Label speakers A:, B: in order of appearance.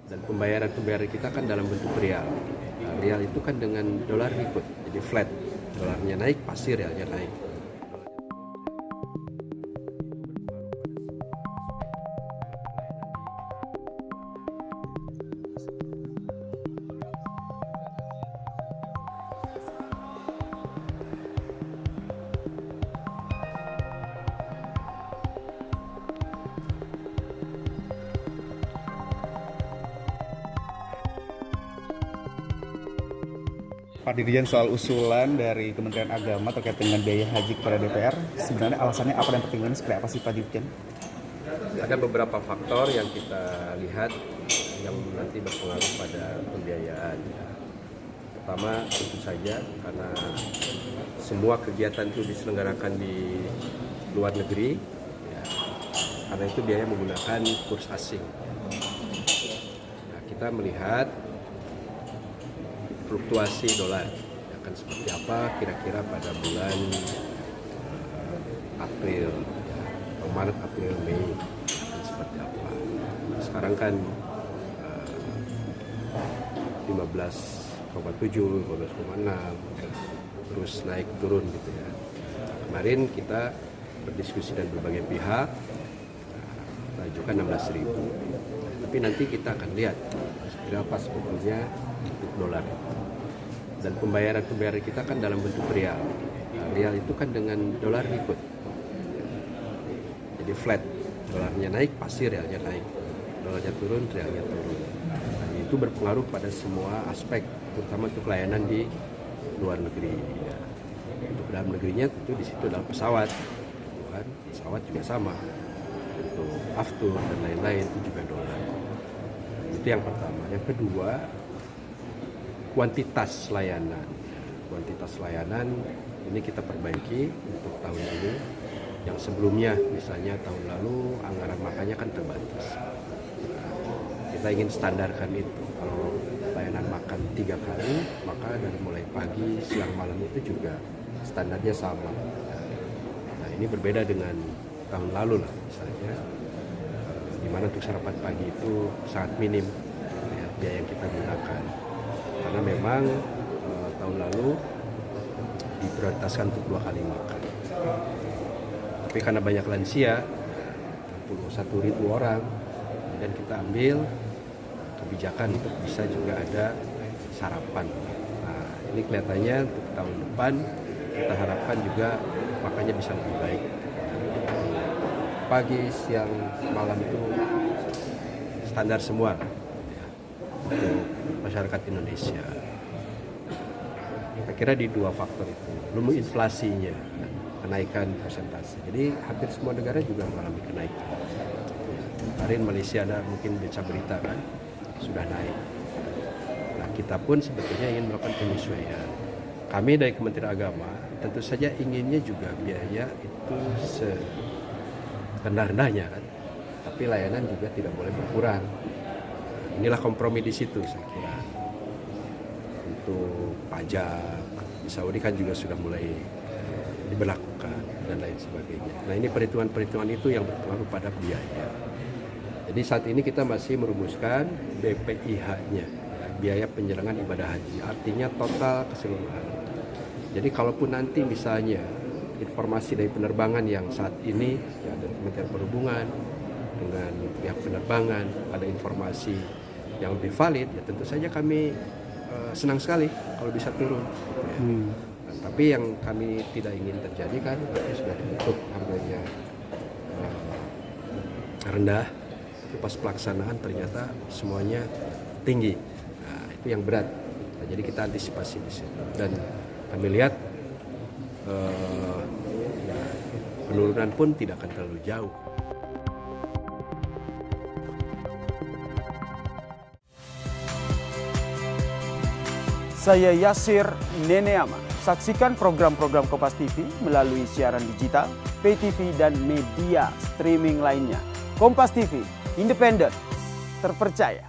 A: Dan pembayaran kita kan dalam bentuk real. Nah, real itu kan dengan dolar ikut, jadi flat. Dolarnya naik, pasti realnya naik.
B: Pak Dirjen, soal usulan dari Kementerian Agama terkait dengan biaya haji kepada DPR, sebenarnya alasannya apa dan pertimbangannya seperti apa sih Pak Dirjen?
A: Ada beberapa faktor yang kita lihat yang nanti berpengaruh pada pembiayaan. Pertama, tentu saja karena semua kegiatan itu diselenggarakan di luar negeri, ya, karena itu biaya menggunakan kurs asing. Nah, kita melihat fluktuasi dolar akan seperti apa kira-kira pada bulan April, Maret, April, Mei akan seperti apa. Sekarang kan 15,7, 15,6 terus naik turun gitu ya. Kemarin kita berdiskusi dengan berbagai pihak, kita ajukan 16.000. Tapi nanti kita akan lihat berapa sebetulnya untuk dolar. Dan pembayaran kita kan dalam bentuk real. Nah, real itu kan dengan dolar ikut, jadi flat. Dolarnya naik, pasti realnya naik. Dolarnya turun, realnya turun. Nah, itu berpengaruh pada semua aspek, terutama untuk layanan di luar negeri. Ya. Untuk dalam negerinya tentu di situ adalah pesawat, kan? Pesawat juga sama. Untuk aftur dan lain-lain itu juga dolar. Itu yang pertama. Yang kedua, kuantitas layanan. Kuantitas layanan ini kita perbaiki untuk tahun ini. Yang sebelumnya misalnya tahun lalu anggaran makannya kan terbatas. Kita ingin standarkan itu. Kalau layanan makan 3 kali, maka dari mulai pagi, siang, malam itu juga standarnya sama. Nah, ini berbeda dengan tahun lalu lah misalnya, di mana untuk sarapan pagi itu sangat minim ya, biaya yang kita gunakan. Karena memang tahun lalu diprioritaskan untuk 2 kali makan. Tapi karena banyak lansia, 61.000 orang, dan kita ambil kebijakan untuk bisa juga ada sarapan. Nah, ini kelihatannya untuk tahun depan kita harapkan juga makannya bisa lebih baik. Pagi, siang, malam itu standar semua lah, ya, untuk masyarakat Indonesia. Saya kira di 2 faktor itu, belum inflasinya, kenaikan persentase. Jadi hampir semua negara juga mengalami kenaikan. Kemarin Malaysia ada mungkin baca berita kan, sudah naik. Nah, kita pun sebetulnya ingin melakukan penyesuaian. Kami dari Kementerian Agama tentu saja inginnya juga biaya itu rendah-rendahnya kan, tapi layanan juga tidak boleh berkurang. Inilah kompromi di situ saya kira. Untuk pajak di Saudi kan juga sudah mulai diberlakukan dan lain sebagainya. Nah, ini perhitungan-perhitungan itu yang berpengaruh pada biaya. Jadi saat ini kita masih merumuskan BPIH-nya, biaya penyelenggaraan ibadah haji, artinya total keseluruhan. Jadi kalaupun nanti misalnya informasi dari penerbangan yang saat ini ya, ada Kementerian Perhubungan dengan pihak penerbangan, ada informasi yang lebih valid, ya tentu saja kami senang sekali kalau bisa turun. Ya. Nah, tapi yang kami tidak ingin terjadi kan, sudah ditutup harganya rendah, tapi pas pelaksanaan ternyata semuanya tinggi. Nah, itu yang berat. Nah, jadi kita antisipasi di situ dan kami lihat penurunan pun tidak akan terlalu jauh.
C: Saya Yasir Neneama. Saksikan program-program Kompas TV melalui siaran digital, pay TV, dan media streaming lainnya. Kompas TV, independen, terpercaya.